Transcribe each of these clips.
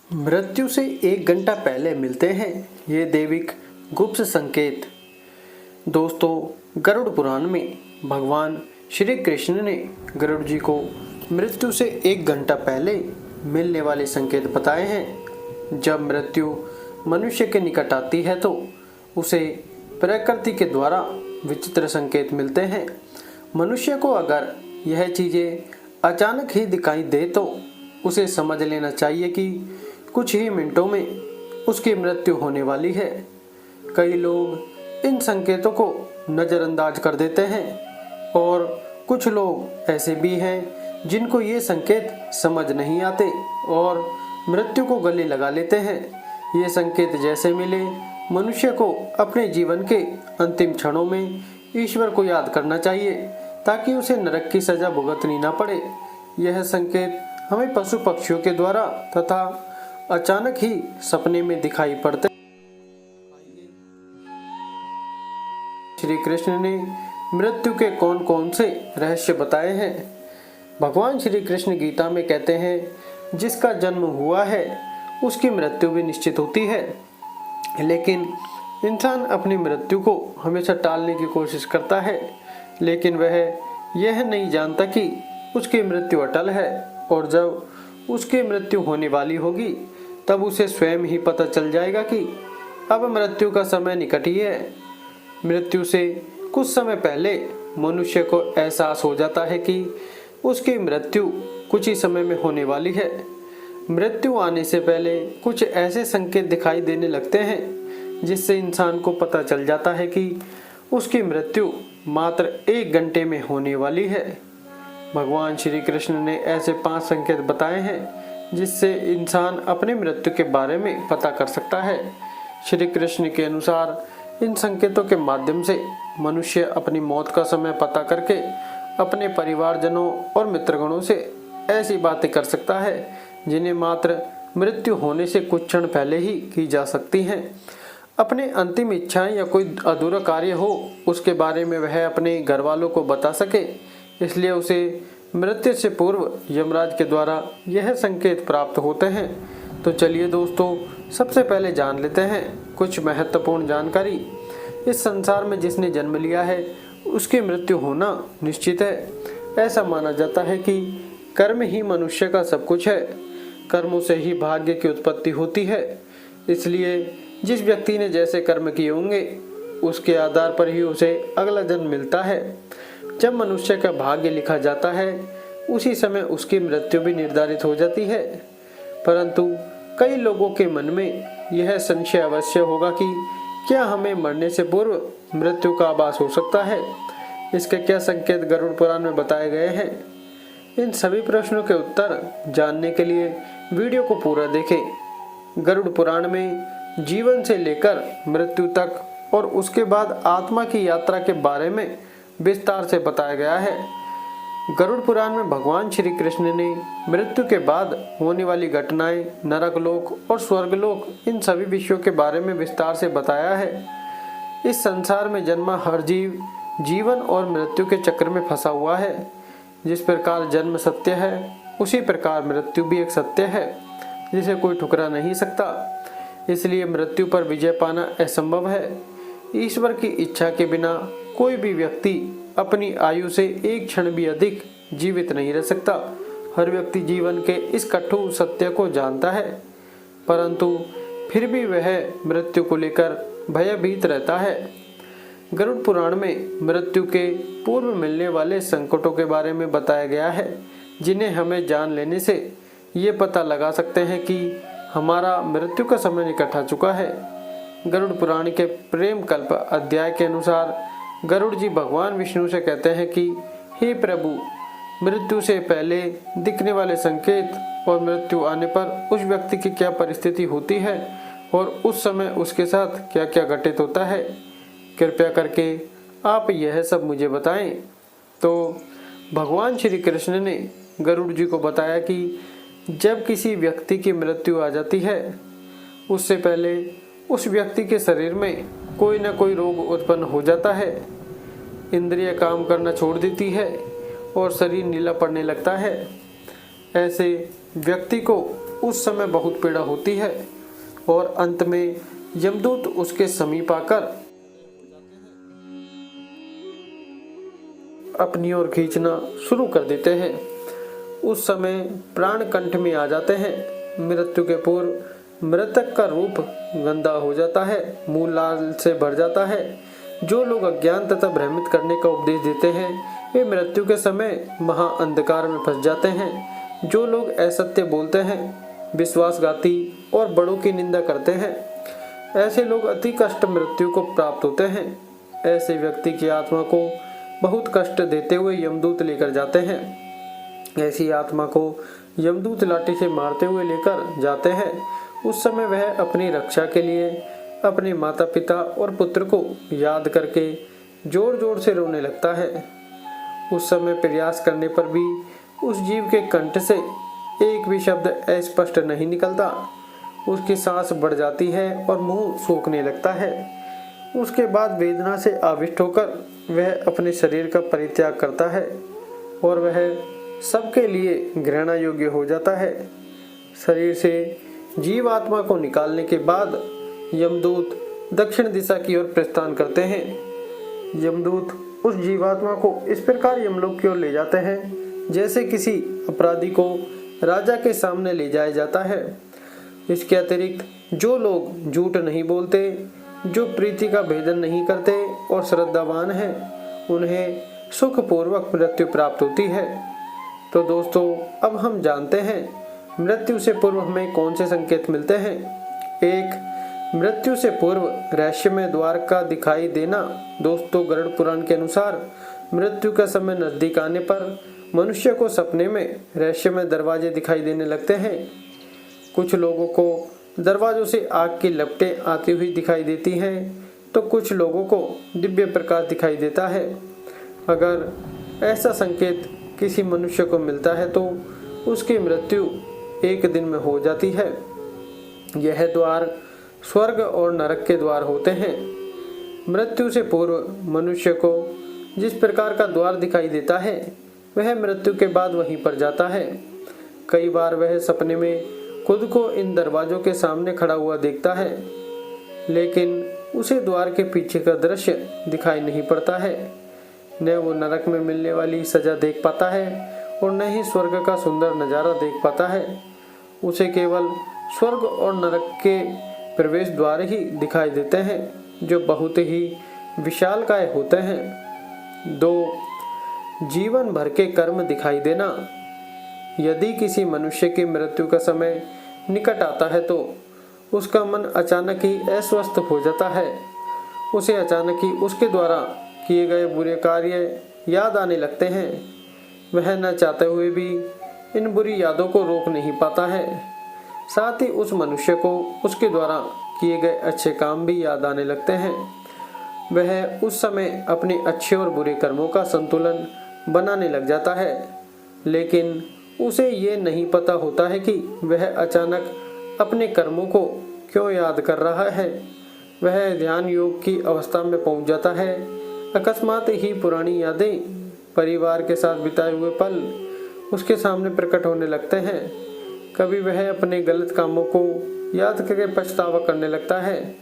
मृत्यु से 1 घंटा पहले मिलते हैं ये दैविक गुप्त संकेत। दोस्तों, गरुड़ पुराण में भगवान श्री कृष्ण ने गरुड़ जी को मृत्यु से 1 घंटा पहले मिलने वाले संकेत बताए हैं। जब मृत्यु मनुष्य के निकट आती है तो उसे प्रकृति के द्वारा विचित्र संकेत मिलते हैं। मनुष्य को अगर यह चीजें अचानक ही दिखाई दे तो उसे समझ लेना चाहिए कि कुछ ही मिनटों में उसकी मृत्यु होने वाली है। कई लोग इन संकेतों को नज़रअंदाज कर देते हैं और कुछ लोग ऐसे भी हैं जिनको ये संकेत समझ नहीं आते और मृत्यु को गले लगा लेते हैं। ये संकेत जैसे मिले, मनुष्य को अपने जीवन के अंतिम क्षणों में ईश्वर को याद करना चाहिए ताकि उसे नरक की सजा भुगतनी ना पड़े। यह संकेत हमें पशु पक्षियों के द्वारा तथा अचानक ही सपने में दिखाई पड़ते। श्री कृष्ण ने मृत्यु के कौन कौन से रहस्य बताए हैं। भगवान श्री कृष्ण गीता में कहते हैं, जिसका जन्म हुआ है उसकी मृत्यु भी निश्चित होती है, लेकिन इंसान अपनी मृत्यु को हमेशा टालने की कोशिश करता है। लेकिन वह यह नहीं जानता कि उसकी मृत्यु अटल है और जब उसकी मृत्यु होने वाली होगी तब उसे स्वयं ही पता चल जाएगा कि अब मृत्यु का समय निकट ही है। मृत्यु से कुछ समय पहले मनुष्य को एहसास हो जाता है कि उसकी मृत्यु कुछ ही समय में होने वाली है। मृत्यु आने से पहले कुछ ऐसे संकेत दिखाई देने लगते हैं जिससे इंसान को पता चल जाता है कि उसकी मृत्यु मात्र 1 घंटे में होने वाली है। भगवान श्री कृष्ण ने ऐसे 5 संकेत बताए हैं जिससे इंसान अपने मृत्यु के बारे में पता कर सकता है। श्री कृष्ण के अनुसार इन संकेतों के माध्यम से मनुष्य अपनी मौत का समय पता करके अपने परिवारजनों और मित्रगणों से ऐसी बातें कर सकता है जिन्हें मात्र मृत्यु होने से कुछ क्षण पहले ही की जा सकती हैं। अपने अंतिम इच्छाएं या कोई अधूरा कार्य हो उसके बारे में वह अपने घर वालों को बता सके, इसलिए उसे मृत्यु से पूर्व यमराज के द्वारा यह संकेत प्राप्त होते हैं। तो चलिए दोस्तों, सबसे पहले जान लेते हैं कुछ महत्वपूर्ण जानकारी। इस संसार में जिसने जन्म लिया है उसकी मृत्यु होना निश्चित है। ऐसा माना जाता है कि कर्म ही मनुष्य का सब कुछ है। कर्मों से ही भाग्य की उत्पत्ति होती है। इसलिए जिस व्यक्ति ने जैसे कर्म किए होंगे उसके आधार पर ही उसे अगला जन्म मिलता है। जब मनुष्य का भाग्य लिखा जाता है उसी समय उसकी मृत्यु भी निर्धारित हो जाती है। परंतु कई लोगों के मन में यह संशय अवश्य होगा कि क्या हमें मरने से पूर्व मृत्यु का आभास हो सकता है। इसके क्या संकेत गरुड़ पुराण में बताए गए हैं। इन सभी प्रश्नों के उत्तर जानने के लिए वीडियो को पूरा देखें। गरुड़ पुराण में जीवन से लेकर मृत्यु तक और उसके बाद आत्मा की यात्रा के बारे में विस्तार से बताया गया है। गरुड़ पुराण में भगवान श्री कृष्ण ने मृत्यु के बाद होने वाली घटनाएं, नरकलोक और स्वर्गलोक, इन सभी विषयों के बारे में विस्तार से बताया है। इस संसार में जन्मा हर जीव जीवन और मृत्यु के चक्र में फंसा हुआ है। जिस प्रकार जन्म सत्य है उसी प्रकार मृत्यु भी एक सत्य है जिसे कोई ठुकरा नहीं सकता। इसलिए मृत्यु पर विजय पाना असंभव है। ईश्वर की इच्छा के बिना कोई भी व्यक्ति अपनी आयु से एक क्षण भी अधिक जीवित नहीं रह सकता। हर व्यक्ति जीवन के इस कठोर सत्य को जानता है, परंतु फिर भी वह मृत्यु को लेकर भयभीत रहता है। गरुड़ पुराण में मृत्यु के पूर्व मिलने वाले संकटों के बारे में बताया गया है जिन्हें हमें जान लेने से ये पता लगा सकते हैं कि हमारा मृत्यु का समय निकट आ चुका है। गरुड़ पुराण के प्रेम कल्प अध्याय के अनुसार गरुड़ जी भगवान विष्णु से कहते हैं कि हे प्रभु, मृत्यु से पहले दिखने वाले संकेत और मृत्यु आने पर उस व्यक्ति की क्या परिस्थिति होती है और उस समय उसके साथ क्या क्या घटित होता है, कृपया करके आप यह सब मुझे बताएं। तो भगवान श्री कृष्ण ने गरुड़ जी को बताया कि जब किसी व्यक्ति की मृत्यु आ जाती है उससे पहले उस व्यक्ति के शरीर में कोई ना कोई रोग उत्पन्न हो जाता है। इंद्रिय काम करना छोड़ देती है और शरीर नीला पड़ने लगता है। ऐसे व्यक्ति को उस समय बहुत पीड़ा होती है और अंत में यमदूत उसके समीप आकर अपनी ओर खींचना शुरू कर देते हैं। उस समय प्राण कंठ में आ जाते हैं। मृत्यु के पूर्व मृतक का रूप गंदा हो जाता है, मुंह लाल से भर जाता है। जो लोग अज्ञान तथा भ्रमित करने का उपदेश देते हैं वे मृत्यु के समय महा अंधकार में फंस जाते हैं। जो लोग असत्य बोलते हैं, विश्वासघाती और बड़ों की निंदा करते हैं, ऐसे लोग अति कष्ट मृत्यु को प्राप्त होते हैं। ऐसे व्यक्ति की आत्मा को बहुत कष्ट देते हुए यमदूत लेकर जाते हैं। ऐसी आत्मा को यमदूत लाठी से मारते हुए लेकर जाते हैं। उस समय वह अपनी रक्षा के लिए अपने माता पिता और पुत्र को याद करके जोर जोर से रोने लगता है। उस समय प्रयास करने पर भी उस जीव के कंठ से एक भी शब्द अस्पष्ट नहीं निकलता। उसकी सांस बढ़ जाती है और मुंह सूखने लगता है। उसके बाद वेदना से आविष्ट होकर वह अपने शरीर का परित्याग करता है और वह सबके लिए घृणा योग्य हो जाता है। शरीर से जीव आत्मा को निकालने के बाद यमदूत दक्षिण दिशा की ओर प्रस्थान करते हैं। यमदूत उस जीवात्मा को इस प्रकार यमलोक की ओर ले जाते हैं जैसे किसी अपराधी को राजा के सामने ले जाया जाता है। इसके अतिरिक्त जो लोग झूठ नहीं बोलते, जो प्रीति का भेदन नहीं करते और श्रद्धावान हैं, उन्हें सुखपूर्वक मृत्यु प्राप्त होती है। तो दोस्तों, अब हम जानते हैं मृत्यु से पूर्व हमें कौन से संकेत मिलते हैं। एक, मृत्यु से पूर्व रहस्यमय द्वार का दिखाई देना। दोस्तों, गरुड़ पुराण के अनुसार मृत्यु का समय नजदीक आने पर मनुष्य को सपने में रहस्यमय दरवाजे दिखाई देने लगते हैं। कुछ लोगों को दरवाजों से आग की लपटें आती हुई दिखाई देती हैं, तो कुछ लोगों को दिव्य प्रकाश दिखाई देता है। अगर ऐसा संकेत किसी मनुष्य को मिलता है तो उसकी मृत्यु एक दिन में हो जाती है। यह द्वार स्वर्ग और नरक के द्वार होते हैं। मृत्यु से पूर्व मनुष्य को जिस प्रकार का द्वार दिखाई देता है वह मृत्यु के बाद वहीं पर जाता है। कई बार वह सपने में खुद को इन दरवाजों के सामने खड़ा हुआ देखता है, लेकिन उसे द्वार के पीछे का दृश्य दिखाई नहीं पड़ता है। न वो नरक में मिलने वाली सजा देख पाता है और न ही स्वर्ग का सुंदर नज़ारा देख पाता है। उसे केवल स्वर्ग और नरक के प्रवेश द्वार ही दिखाई देते हैं, जो बहुत ही विशालकाय होते हैं। 2, जीवन भर के कर्म दिखाई देना। यदि किसी मनुष्य की मृत्यु का समय निकट आता है तो उसका मन अचानक ही अस्वस्थ हो जाता है। उसे अचानक ही उसके द्वारा किए गए बुरे कार्य याद आने लगते हैं। वह न चाहते हुए भी इन बुरी यादों को रोक नहीं पाता है। साथ ही उस मनुष्य को उसके द्वारा किए गए अच्छे काम भी याद आने लगते हैं। वह उस समय अपने अच्छे और बुरे कर्मों का संतुलन बनाने लग जाता है, लेकिन उसे ये नहीं पता होता है कि वह अचानक अपने कर्मों को क्यों याद कर रहा है। वह ध्यान योग की अवस्था में पहुंच जाता है। अकस्मात ही पुरानी यादें, परिवार के साथ बिताए हुए पल उसके सामने प्रकट होने लगते हैं। कभी वह अपने गलत कामों को याद करके पछतावा करने लगता है।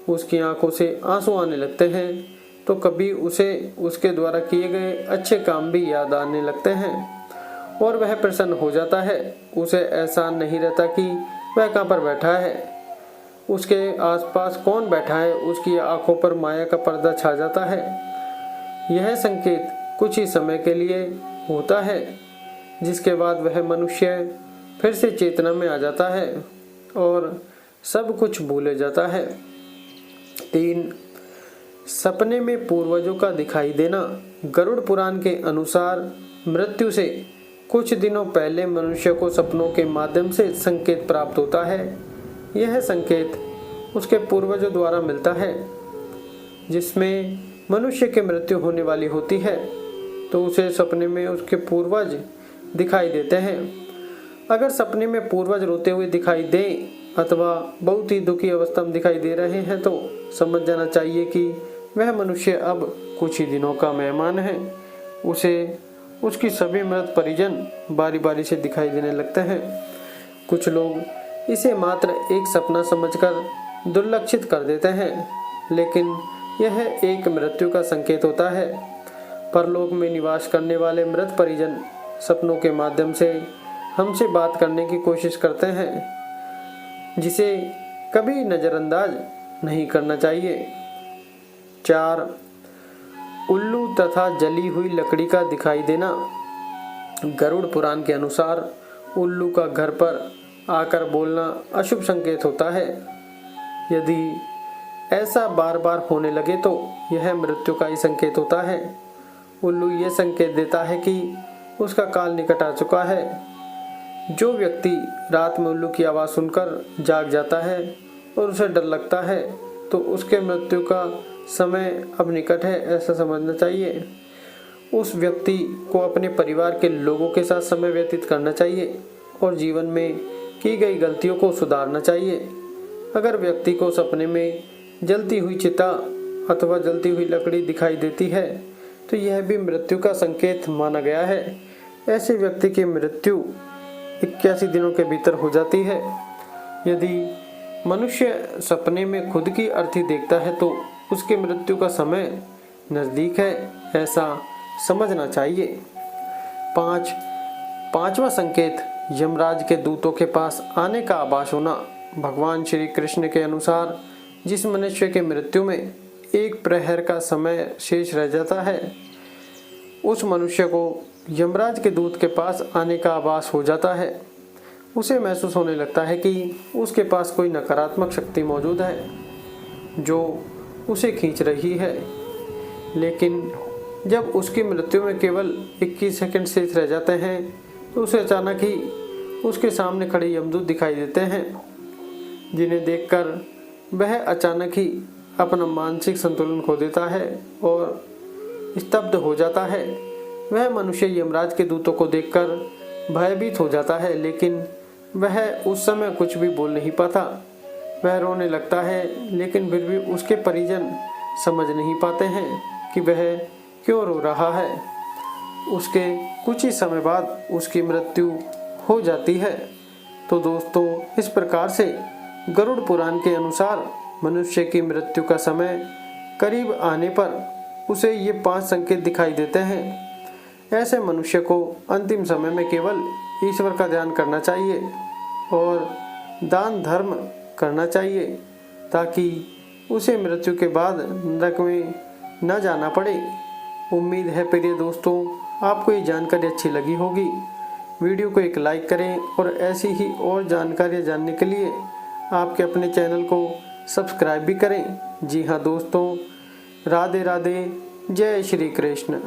उसकी आंखों से आंसू आने लगते हैं, तो कभी उसे उसके द्वारा किए गए अच्छे काम भी याद आने लगते हैं और वह प्रसन्न हो जाता है। उसे एहसास नहीं रहता कि वह कहाँ पर बैठा है, उसके आसपास कौन बैठा है। उसकी आंखों पर माया का पर्दा छा जाता है। यह संकेत कुछ ही समय के लिए होता है, जिसके बाद वह मनुष्य फिर से चेतना में आ जाता है और सब कुछ भूल जाता है। 3, सपने में पूर्वजों का दिखाई देना। गरुड़ पुराण के अनुसार मृत्यु से कुछ दिनों पहले मनुष्य को सपनों के माध्यम से संकेत प्राप्त होता है। यह संकेत उसके पूर्वजों द्वारा मिलता है। जिसमें मनुष्य की मृत्यु होने वाली होती है तो उसे सपने में उसके पूर्वज दिखाई देते हैं। अगर सपने में पूर्वज रोते हुए दिखाई दें अथवा बहुत ही दुखी अवस्था में दिखाई दे रहे हैं तो समझ जाना चाहिए कि वह मनुष्य अब कुछ ही दिनों का मेहमान है। उसे उसकी सभी मृत परिजन बारी बारी से दिखाई देने लगते हैं। कुछ लोग इसे मात्र एक सपना समझकर दुर्लक्षित कर देते हैं, लेकिन यह एक मृत्यु का संकेत होता है। परलोक में निवास करने वाले मृत परिजन सपनों के माध्यम से हमसे बात करने की कोशिश करते हैं, जिसे कभी नज़रअंदाज नहीं करना चाहिए। 4. उल्लू तथा जली हुई लकड़ी का दिखाई देना। गरुड़ पुराण के अनुसार उल्लू का घर पर आकर बोलना अशुभ संकेत होता है। यदि ऐसा बार बार होने लगे तो यह मृत्यु का ही संकेत होता है। उल्लू यह संकेत देता है कि उसका काल निकट आ चुका है। जो व्यक्ति रात में उल्लू की आवाज़ सुनकर जाग जाता है और उसे डर लगता है, तो उसके मृत्यु का समय अब निकट है, ऐसा समझना चाहिए। उस व्यक्ति को अपने परिवार के लोगों के साथ समय व्यतीत करना चाहिए और जीवन में की गई गलतियों को सुधारना चाहिए। अगर व्यक्ति को सपने में जलती हुई चिता अथवा जलती हुई लकड़ी दिखाई देती है, तो यह भी मृत्यु का संकेत माना गया है। ऐसे व्यक्ति की मृत्यु 81 दिनों के भीतर हो जाती है। यदि मनुष्य सपने में खुद की अर्थी देखता है तो उसकी मृत्यु का समय नज़दीक है, ऐसा समझना चाहिए। 5वां संकेत यमराज के दूतों के पास आने का आभास होना। भगवान श्री कृष्ण के अनुसार जिस मनुष्य के मृत्यु में एक प्रहर का समय शेष रह जाता है, उस मनुष्य को यमराज के दूत के पास आने का आभास हो जाता है। उसे महसूस होने लगता है कि उसके पास कोई नकारात्मक शक्ति मौजूद है जो उसे खींच रही है। लेकिन जब उसकी मृत्यु में केवल 21 सेकंड शेष रह जाते हैं, तो उसे अचानक ही उसके सामने खड़े यमदूत दिखाई देते हैं, जिन्हें देखकर वह अचानक ही अपना मानसिक संतुलन खो देता है और स्तब्ध हो जाता है। वह मनुष्य यमराज के दूतों को देखकर भयभीत हो जाता है, लेकिन वह उस समय कुछ भी बोल नहीं पाता। वह रोने लगता है, लेकिन फिर भी उसके परिजन समझ नहीं पाते हैं कि वह क्यों रो रहा है। उसके कुछ ही समय बाद उसकी मृत्यु हो जाती है। तो दोस्तों, इस प्रकार से गरुड़ पुराण के अनुसार मनुष्य की मृत्यु का समय करीब आने पर उसे ये 5 संकेत दिखाई देते हैं। ऐसे मनुष्य को अंतिम समय में केवल ईश्वर का ध्यान करना चाहिए और दान धर्म करना चाहिए, ताकि उसे मृत्यु के बाद नरक में न जाना पड़े। उम्मीद है प्रिय दोस्तों, आपको ये जानकारी अच्छी लगी होगी। वीडियो को एक लाइक करें और ऐसी ही और जानकारियाँ जानने के लिए आपके अपने चैनल को सब्सक्राइब भी करें। जी हाँ दोस्तों, राधे राधे, जय श्री कृष्ण।